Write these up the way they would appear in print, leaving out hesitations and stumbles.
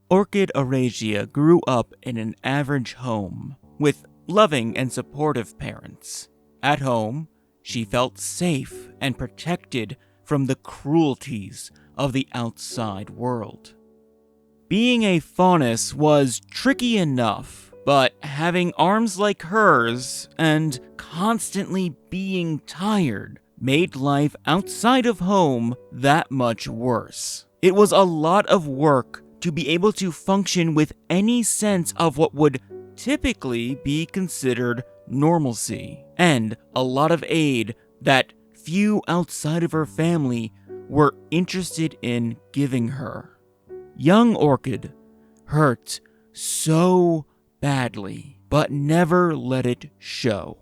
Orchid Arasia grew up in an average home, with loving and supportive parents. At home, she felt safe and protected from the cruelties of the outside world. Being a Faunus was tricky enough, but having arms like hers and constantly being tired made life outside of home that much worse. It was a lot of work to be able to function with any sense of what would typically be considered normalcy, and a lot of aid that few outside of her family were interested in giving her. Young Orchid hurt so badly, but never let it show.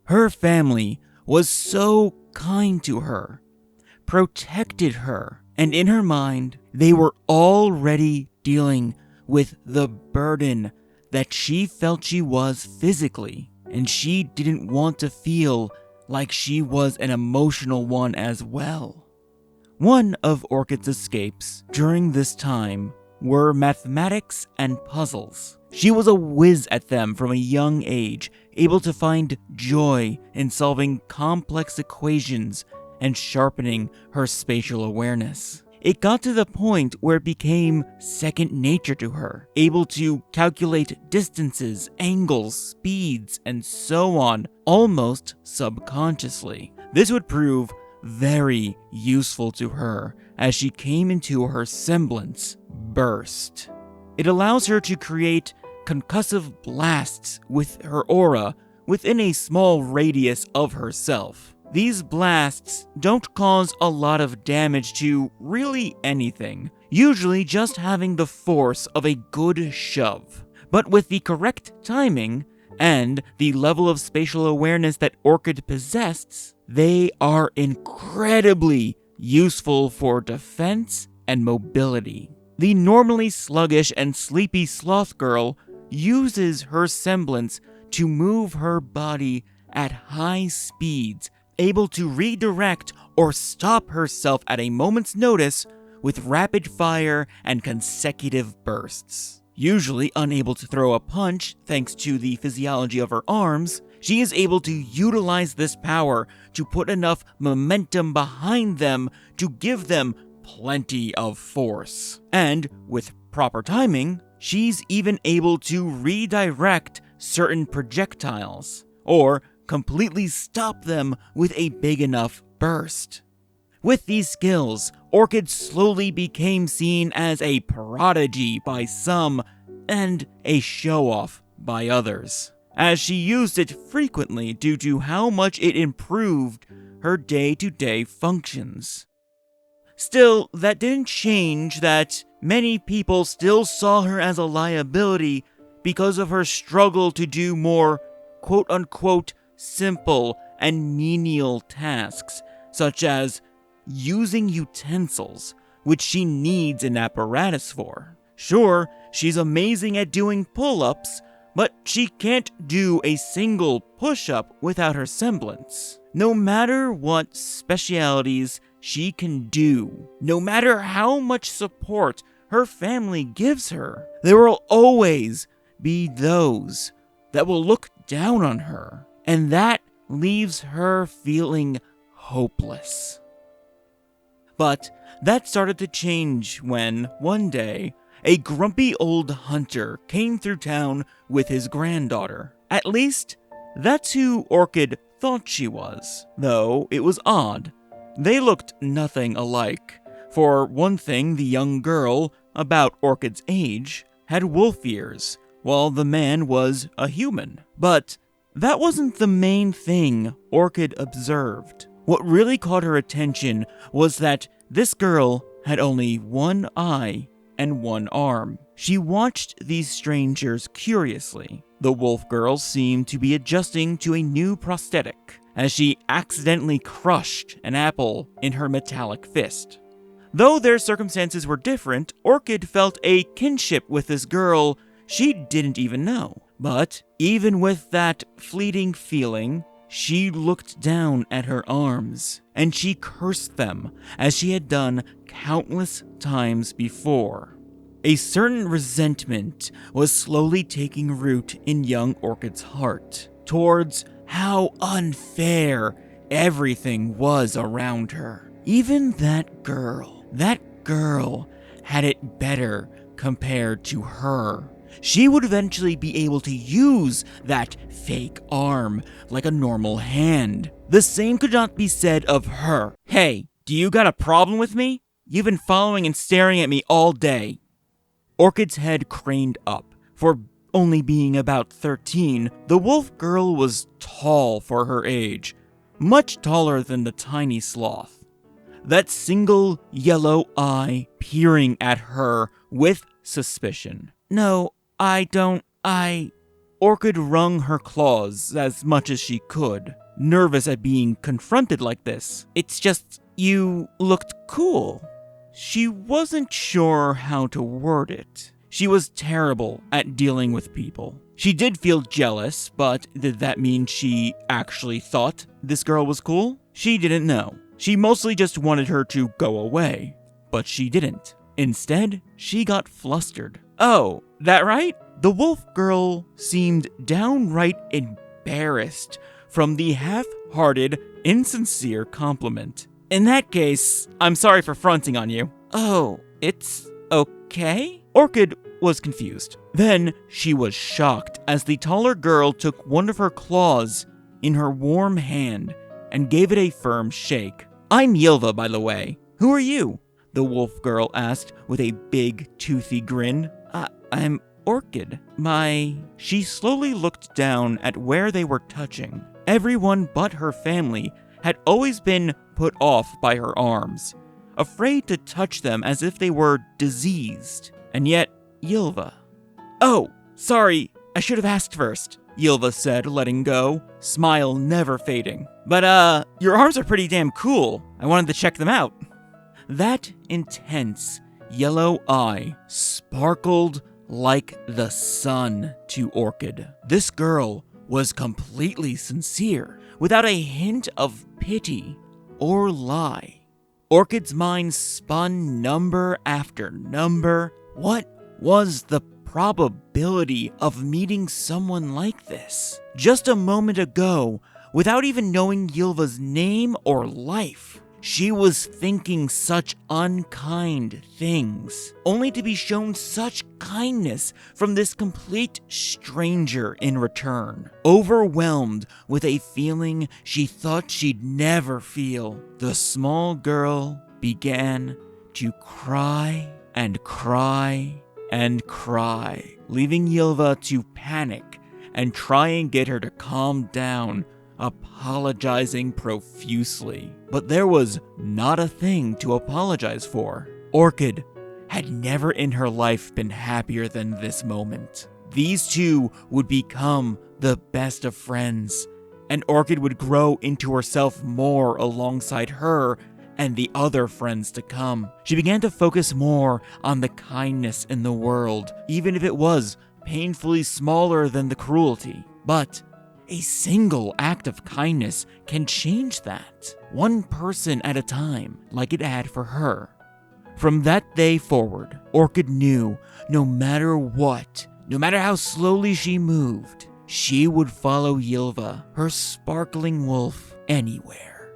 Her family was so kind to her, protected her, and in her mind, they were already dealing with the burden that she felt she was physically, and she didn't want to feel like she was an emotional one as well. One of Orchid's escapes during this time were mathematics and puzzles. She was a whiz at them from a young age, able to find joy in solving complex equations and sharpening her spatial awareness. It got to the point where it became second nature to her, able to calculate distances, angles, speeds, and so on, almost subconsciously. This would prove very useful to her as she came into her semblance burst. It allows her to create concussive blasts with her aura within a small radius of herself. These blasts don't cause a lot of damage to really anything, usually just having the force of a good shove. But with the correct timing and the level of spatial awareness that Orchid possessed, they are incredibly useful for defense and mobility. The normally sluggish and sleepy Sloth girl uses her semblance to move her body at high speeds, able to redirect or stop herself at a moment's notice with rapid fire and consecutive bursts. Usually unable to throw a punch thanks to the physiology of her arms, she is able to utilize this power to put enough momentum behind them to give them plenty of force. And with proper timing, she's even able to redirect certain projectiles, or completely stop them with a big enough burst. With these skills, Orchid slowly became seen as a prodigy by some, and a show-off by others, as she used it frequently due to how much it improved her day-to-day functions. Still, that didn't change that many people still saw her as a liability because of her struggle to do more quote-unquote simple and menial tasks, such as using utensils, which she needs an apparatus for. Sure, she's amazing at doing pull-ups, but she can't do a single push-up without her semblance. No matter what specialities she can do, no matter how much support her family gives her, there will always be those that will look down on her, and that leaves her feeling hopeless. But that started to change when, one day, a grumpy old hunter came through town with his granddaughter. At least, that's who Orchid thought she was, though it was odd. They looked nothing alike. For one thing, the young girl, about Orchid's age, had wolf ears, while the man was a human. But that wasn't the main thing Orchid observed. What really caught her attention was that this girl had only one eye and one arm. She watched these strangers curiously. The wolf girl seemed to be adjusting to a new prosthetic, as she accidentally crushed an apple in her metallic fist. Though their circumstances were different, Orchid felt a kinship with this girl she didn't even know. But even with that fleeting feeling, she looked down at her arms, and she cursed them, as she had done countless times before. A certain resentment was slowly taking root in young Orchid's heart towards how unfair everything was around her. Even that girl had it better compared to her. She would eventually be able to use that fake arm like a normal hand. The same could not be said of her. Hey, do you got a problem with me? You've been following and staring at me all day. Orchid's head craned up. For only being about 13, the wolf girl was tall for her age, much taller than the tiny sloth. That single yellow eye peering at her with suspicion. No, I don't. Orchid wrung her claws as much as she could, nervous at being confronted like this. It's just, you looked cool. She wasn't sure how to word it. She was terrible at dealing with people. She did feel jealous, but did that mean she actually thought this girl was cool? She didn't know. She mostly just wanted her to go away, but she didn't. Instead, she got flustered. Oh, that right? The wolf girl seemed downright embarrassed from the half-hearted, insincere compliment. In that case, I'm sorry for fronting on you. Oh, it's okay? Orchid was confused. Then she was shocked as the taller girl took one of her claws in her warm hand and gave it a firm shake. I'm Yelva, by the way. Who are you? The wolf girl asked with a big, toothy grin. I'm Orchid. She slowly looked down at where they were touching. Everyone but her family had always been put off by her arms, afraid to touch them as if they were diseased. And yet, Yelva. Oh, sorry, I should have asked first, Yelva said, letting go, smile never fading. But, your arms are pretty damn cool. I wanted to check them out. That intense yellow eye sparkled like the sun to Orchid. This girl was completely sincere, without a hint of pity or lie. Orchid's mind spun number after number. What was the probability of meeting someone like this? Just a moment ago, without even knowing Yelva's name or life, she was thinking such unkind things, only to be shown such kindness from this complete stranger in return. Overwhelmed with a feeling she thought she'd never feel, the small girl began to cry and cry and cry, leaving Yelva to panic and try and get her to calm down, apologizing profusely. But there was not a thing to apologize for. Orchid had never in her life been happier than this moment. These two would become the best of friends, and Orchid would grow into herself more alongside her and the other friends to come. She began to focus more on the kindness in the world, even if it was painfully smaller than the cruelty. But a single act of kindness can change that, one person at a time, like it had for her. From that day forward, Orchid knew no matter what, no matter how slowly she moved, she would follow Yelva, her sparkling wolf, anywhere.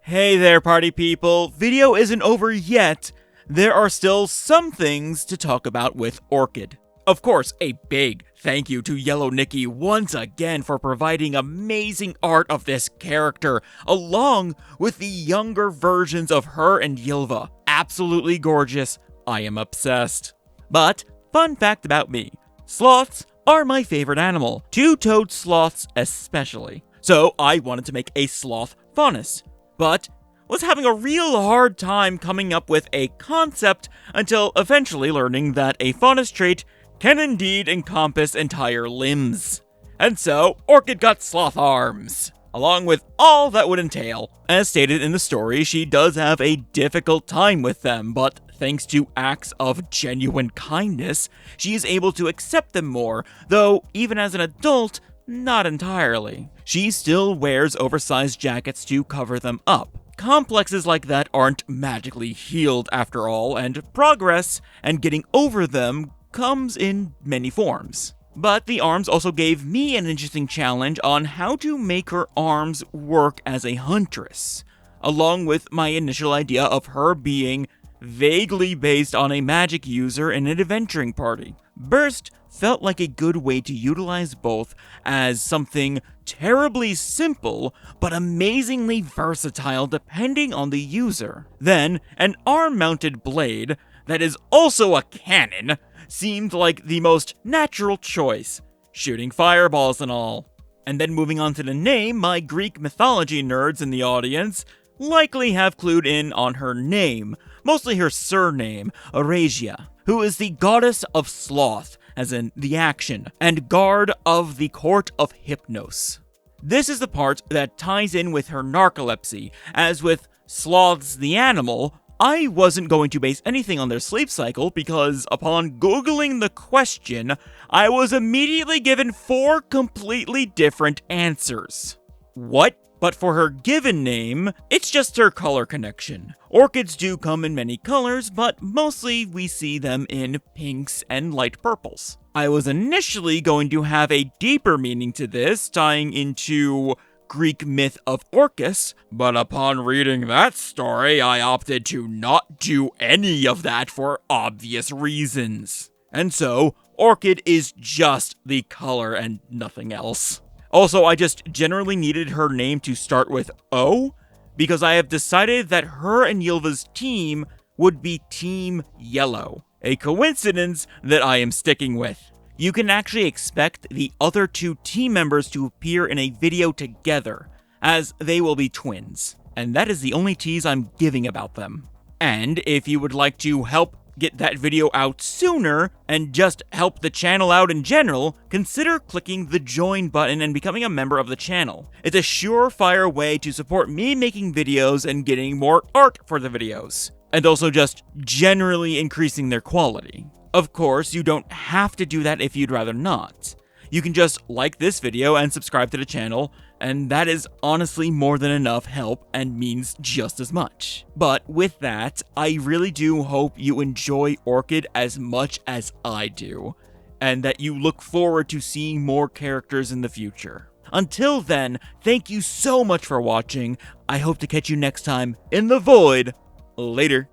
Hey there, party people. Video isn't over yet. There are still some things to talk about with Orchid. Of course, a big thank you to YellowNicky once again for providing amazing art of this character, along with the younger versions of her and Yelva. Absolutely gorgeous. I am obsessed. But, fun fact about me, sloths are my favorite animal, two-toed sloths especially. So I wanted to make a sloth Faunus, but was having a real hard time coming up with a concept until eventually learning that a Faunus trait can indeed encompass entire limbs. And so, Orchid got sloth arms, along with all that would entail. As stated in the story, she does have a difficult time with them, but thanks to acts of genuine kindness, she is able to accept them more, though even as an adult, not entirely. She still wears oversized jackets to cover them up, complexes like that aren't magically healed after all, and progress and getting over them comes in many forms. But the arms also gave me an interesting challenge on how to make her arms work as a huntress, along with my initial idea of her being vaguely based on a magic user in an adventuring party. Burst felt like a good way to utilize both as something terribly simple but amazingly versatile depending on the user. Then, an arm-mounted blade that is also a cannon seemed like the most natural choice, shooting fireballs and all. And then moving on to the name, my Greek mythology nerds in the audience likely have clued in on her name, mostly her surname, Arasia, who is the goddess of Sloth, as in the action, and guard of the court of Hypnos. This is the part that ties in with her narcolepsy, as with sloths the animal, I wasn't going to base anything on their sleep cycle because upon googling the question, I was immediately given 4 completely different answers. What? But for her given name, it's just her color connection. Orchids do come in many colors, but mostly we see them in pinks and light purples. I was initially going to have a deeper meaning to this, tying into Greek myth of Orcus, but upon reading that story, I opted to not do any of that for obvious reasons. And so, Orchid is just the color and nothing else. Also, I just generally needed her name to start with O, because I have decided that her and Ylva's team would be Team Yellow, a coincidence that I am sticking with. You can actually expect the other 2 team members to appear in a video together, as they will be twins, and that is the only tease I'm giving about them. And if you would like to help get that video out sooner, and just help the channel out in general, consider clicking the join button and becoming a member of the channel. It's a surefire way to support me making videos and getting more art for the videos, and also just generally increasing their quality. Of course, you don't have to do that if you'd rather not. You can just like this video and subscribe to the channel, and that is honestly more than enough help and means just as much. But with that, I really do hope you enjoy Orchid as much as I do, and that you look forward to seeing more characters in the future. Until then, thank you so much for watching. I hope to catch you next time in the void. Later.